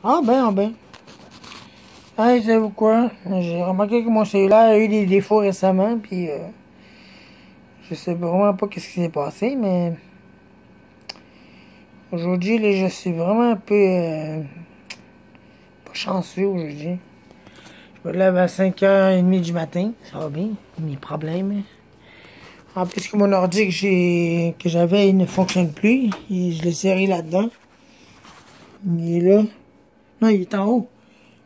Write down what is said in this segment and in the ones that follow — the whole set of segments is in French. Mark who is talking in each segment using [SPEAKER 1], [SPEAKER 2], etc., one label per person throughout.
[SPEAKER 1] Ah ben, ah ben. Hey, savez-vous quoi? J'ai remarqué que mon cellulaire a eu des défauts récemment, puis je sais vraiment pas qu'est-ce qui s'est passé, mais aujourd'hui, là, je suis vraiment un peu pas chanceux aujourd'hui. Je me lève à 5h30 du matin, ça va bien, mes problèmes. En plus que mon ordi que j'avais, il ne fonctionne plus, et je l'ai serré là-dedans. Il est là. Non, il est en haut.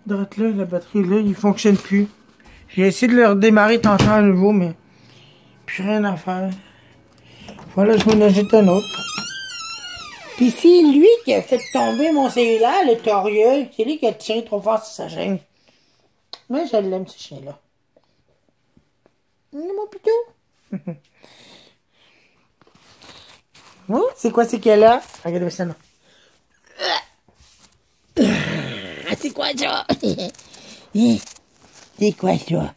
[SPEAKER 1] Droite là, la batterie là, il fonctionne plus. J'ai essayé de le redémarrer tantôt à nouveau, mais plus rien à faire. Voilà, je m'en achète un autre. Puis c'est lui qui a fait tomber mon cellulaire, le torieux. C'est lui qui a tiré trop fort sur sa chaîne. Mais je l'aime, ce chien-là. Mon pitou. Oh, c'est quoi, c'est qu'elle a? Regardez ça, non. C'est quoi ça? C'est quoi ça?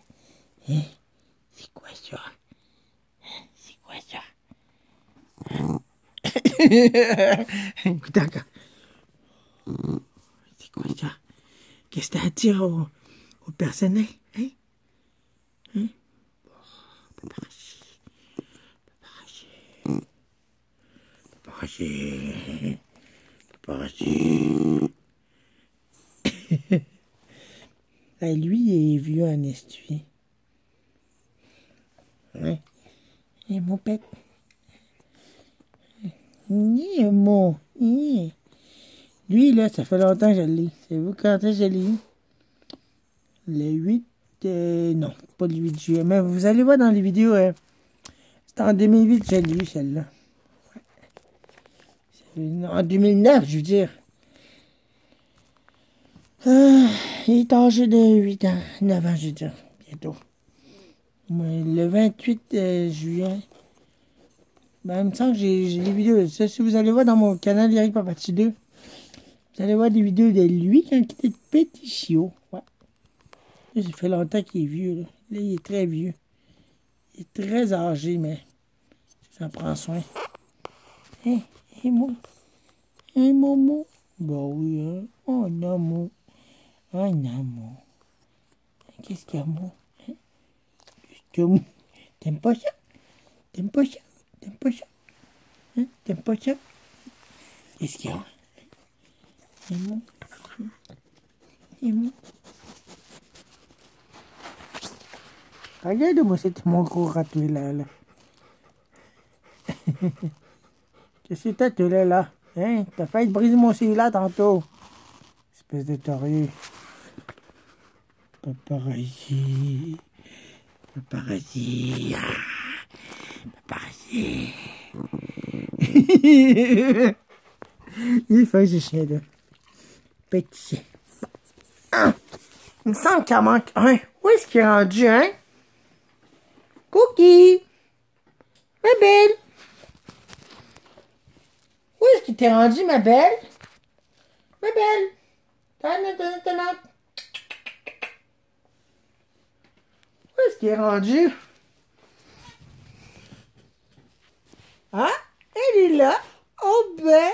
[SPEAKER 1] C'est quoi ça? C'est quoi ça? Écoute encore. C'est quoi ça? Qu'est-ce que t'as à dire au personnel? Hein? Hein? Paparachi. Paparachi. Lui, il est vieux en estuie. Ouais. Et mon pet. Ni mon. Lui, là, ça fait longtemps que je l'ai. Savez-vous quand est-ce que je l'ai eu? Le 8... non, pas le 8 juillet. Mais vous allez voir dans les vidéos. C'était en 2008 que je l'ai eu, celle-là. Ouais. En 2009, je veux dire. Il est âgé de 8 ans. 9 ans, je veux dire. Bientôt. Le 28 juillet. Ben, il me semble que j'ai les vidéos de ça. Si vous allez voir dans mon canal Eric Papati 2, vous allez voir des vidéos de lui quand il était petit chiot. Ouais. Là, ça fait longtemps qu'il est vieux. Là, il est très vieux. Il est très âgé, mais ça prend soin. Hé, hé, moi. Hé, Momo. Bah oui, hein. Oh, non, mon. Oh, non, mon. Qu'est-ce qu'il y a, moi? Hein? Qu'est-ce qu'il y a, moi? T'aimes pas ça? T'aimes pas ça? T'aimes pas ça? Hein? T'aimes pas ça? Qu'est-ce qu'il y a? Et moi? Et moi? Regarde-moi, c'était mon gros ratou là. Qu'est-ce que t'as, tu là? Hein? T'as failli te briser mon cellulaire tantôt. Espèce de torieux. Paparazzi. Paparazzi. Ah, paparazzi. Il est fin, ce chien-là. Petit. Ah, il me semble qu'il en manque un. Où est-ce qu'il est rendu, hein? Cookie! Ma belle! Où est-ce qu'il t'est rendu, ma belle? Ma belle! Tanana. Où est-ce qu'il est rendu? Ah, elle est là. Oh ben,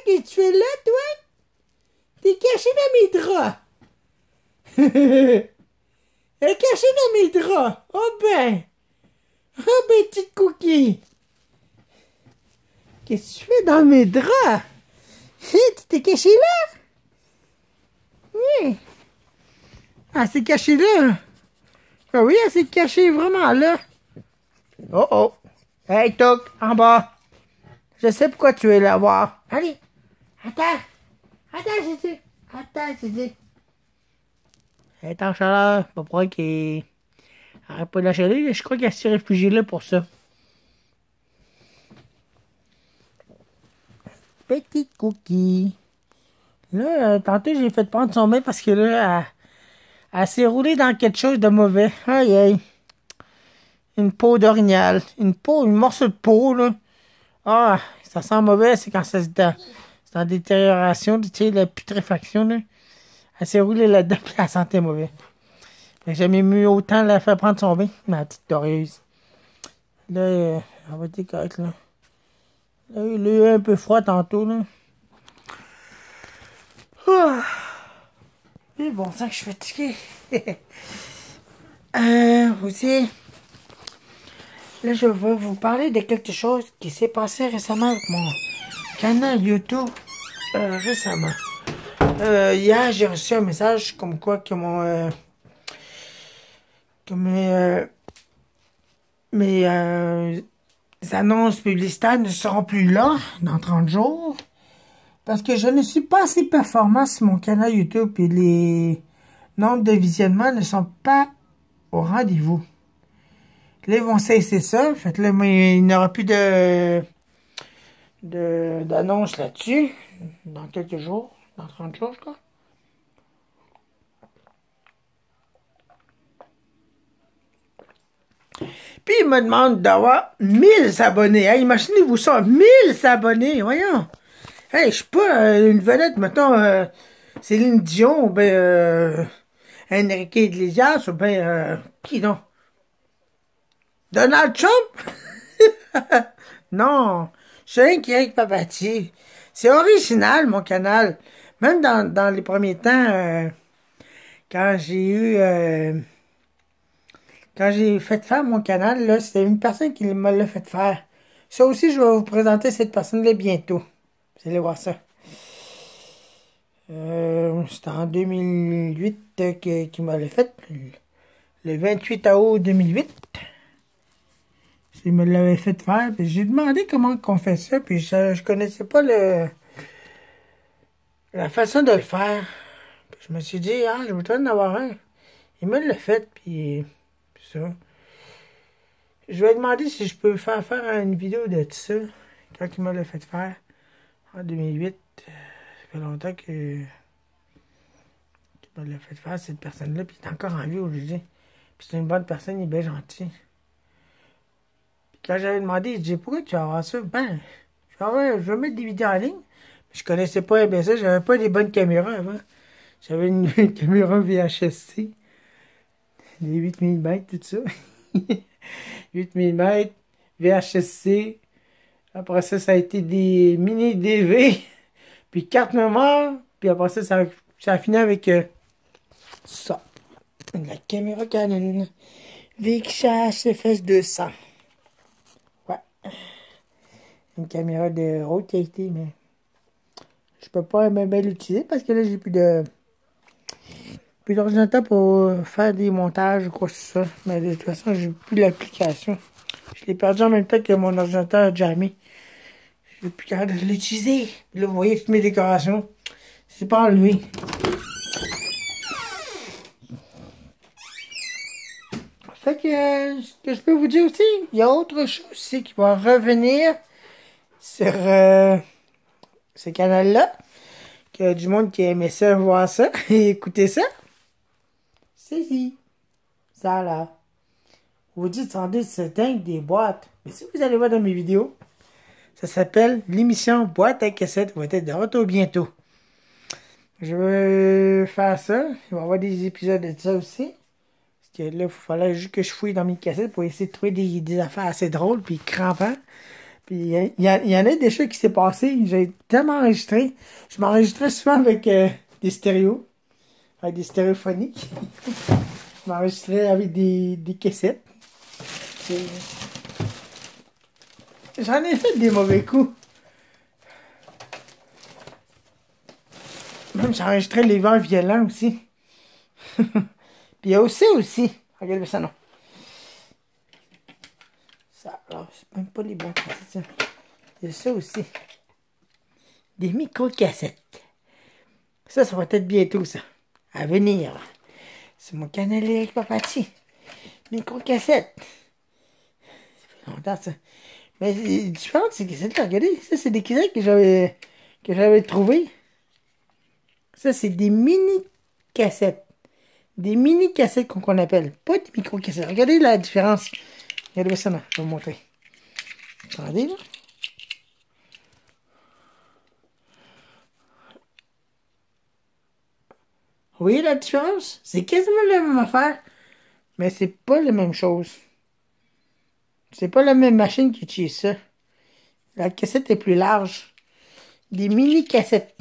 [SPEAKER 1] qu'est-ce que tu fais là, toi? T'es caché dans mes draps. Elle est cachée dans mes draps. Oh ben, petite cookie. Qu'est-ce que tu fais dans mes draps? Tu t'es caché là? Oui. Ah, c'est caché là. Ah oui, elle s'est cachée vraiment là. Oh oh. Hey, Toc, en bas. Je sais pourquoi tu es là voir. Allez. Attends. Attends, j'ai dit. Elle est en chaleur. Pas pour qu'il arrête pas de la chaleur. Je crois qu'elle s'est réfugiée là pour ça. Petite cookie. Là, tantôt, j'ai fait prendre son bain parce que là, elle s'est roulée dans quelque chose de mauvais. Aïe, aïe. Une peau d'orignal. Une morceau de peau, là. Ah, ça sent mauvais, c'est quand c'est en détérioration, tu sais, la putréfaction, là. Elle s'est roulée là-dedans, puis elle sentait mauvais. J'ai jamais mieux autant la faire prendre son bain, ma petite dorieuse. Là, elle va être correcte, là. Là, il a eu un peu froid tantôt, là. Oh, Oh. Mais bon sang que je suis fatigué. Aussi, là, je veux vous parler de quelque chose qui s'est passé récemment avec mon canal YouTube. Récemment. Hier, j'ai reçu un message comme quoi que mes annonces publicitaires ne seront plus là dans 30 jours. Parce que je ne suis pas assez performant sur mon canal YouTube et les nombres de visionnements ne sont pas au rendez-vous. Là, ils vont cesser ça. Fait là, il n'y aura plus d'annonces là-dessus dans quelques jours. Dans 30 jours, je crois. Puis, il me demande d'avoir 1000 abonnés. Hey, imaginez-vous ça, 1000 abonnés, voyons. Hey, je suis pas une vedette, mettons, Céline Dion, ou ben, Enrique Iglesias, ou ben, qui non? Donald Trump? Non, je suis rien qui avec Papati. C'est original, mon canal. Même dans les premiers temps, quand j'ai fait faire mon canal, là, c'était une personne qui me l'a fait faire. Ça aussi, je vais vous présenter cette personne-là bientôt. Vous allez voir ça. C'était en 2008 qu'il me l'a fait. Le 28 août 2008. Il me l'avait fait faire. J'ai demandé comment on fait ça. Puis je connaissais pas la façon de le faire. Puis je me suis dit, ah, je voudrais en avoir un. Il me l'a fait. Puis ça. Je vais demander si je peux faire une vidéo de ça. Quand il me l'a fait faire. En 2008. Ça fait longtemps qu'il me l'a fait faire, cette personne-là. Puis il est encore en vie aujourd'hui. Puis c'est une bonne personne. Il est bien gentil. Quand j'avais demandé, il dit pourquoi tu vas avoir ça? Ben, je vais mettre des vidéos en ligne. Je connaissais pas bien ça, j'avais pas des bonnes caméras avant. J'avais une caméra VHS-C. Des 8 mm, tout ça. 8 mm, VHS-C. Après ça, ça a été des mini DV. Puis carte mémoire. Puis après ça, ça a fini avec ça. La caméra Canon. VXH FS 200. Une caméra de haute qualité, mais je peux pas même l'utiliser parce que là j'ai plus d'ordinateur pour faire des montages ou quoi que ce soit. Mais de toute façon, j'ai plus l'application. Je l'ai perdu en même temps que mon ordinateur jamais. Je n'ai plus capable de l'utiliser. Là, vous voyez toutes mes décorations. C'est pas enlevé. Fait que ce que je peux vous dire aussi, il y a autre chose aussi qui va revenir sur ce canal-là. Qu'il y a du monde qui aimait ça, voir ça et écouter ça. C'est si. Ça là. Vous dites, attendez, c'est dingue des boîtes. Mais si vous allez voir dans mes vidéos, ça s'appelle l'émission Boîte à cassette. Va être de retour bientôt. Je vais faire ça. Il va y avoir des épisodes de ça aussi. Parce que là, il fallait juste que je fouille dans mes cassettes pour essayer de trouver des affaires assez drôles puis crampantes. Puis il y en a des choses qui s'est passé. J'ai tellement enregistré. Je m'enregistrais souvent avec des stéréos. Avec des stéréophoniques. Je m'enregistrais avec des cassettes. J'en ai fait des mauvais coups. Même j'enregistrais les vents violents aussi. Puis il y a aussi. Regardez ça, non. Ça, alors, c'est même pas les bons cassettes. Il y a ça aussi. Des micro-cassettes. Ça va être bientôt, ça. À venir. C'est mon canal avec Papati. Micro-cassettes. Ça fait longtemps, ça. Mais c'est différent de ces cassettes-là. Regardez, ça, c'est des cassettes que j'avais trouvées. Ça, c'est des mini-cassettes. Des mini-cassettes qu'on appelle. Pas des micro-cassettes. Regardez la différence. Regardez ça, là. Je vais vous montrer. Regardez, là. Vous voyez la différence? C'est quasiment la même affaire. Mais c'est pas la même chose. C'est pas la même machine qui utilise ça. La cassette est plus large. Des mini-cassettes.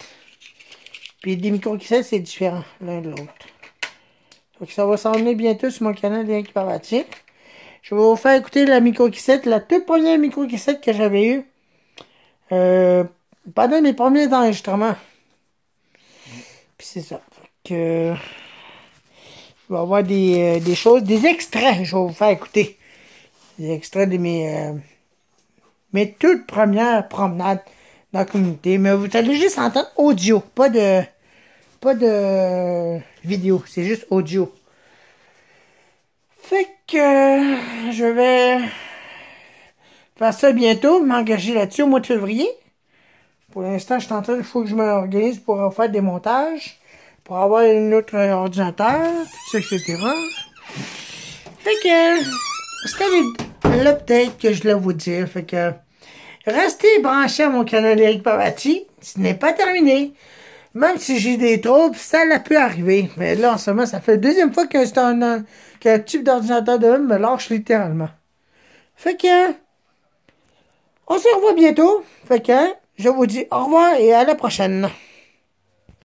[SPEAKER 1] Puis des micro-cassettes, c'est différent l'un de l'autre. Donc ça va s'emmener bientôt sur mon canal Eric Parvati. Je vais vous faire écouter la micro-cassette, la toute première micro-cassette que j'avais eue pendant mes premiers enregistrements. Puis c'est ça. Que, il va y avoir des choses, des extraits, je vais vous faire écouter. Des extraits de mes toutes premières promenades dans la communauté. Mais vous allez juste entendre audio, pas de vidéo, c'est juste audio. Fait que je vais faire ça bientôt, m'engager là-dessus au mois de février. Pour l'instant, je suis en train, il faut que je m'organise pour faire des montages, pour avoir un autre ordinateur, tout ça, etc. Fait que c'était l'update que je voulais vous dire. Fait que restez branchés à mon canal Eric Parvati, ce n'est pas terminé. Même si j'ai des troubles, ça l'a pu arriver. Mais là, en ce moment, ça fait la deuxième fois qu'un type d'ordinateur de même me lâche littéralement. Fait que, on se revoit bientôt. Fait que, je vous dis au revoir et à la prochaine.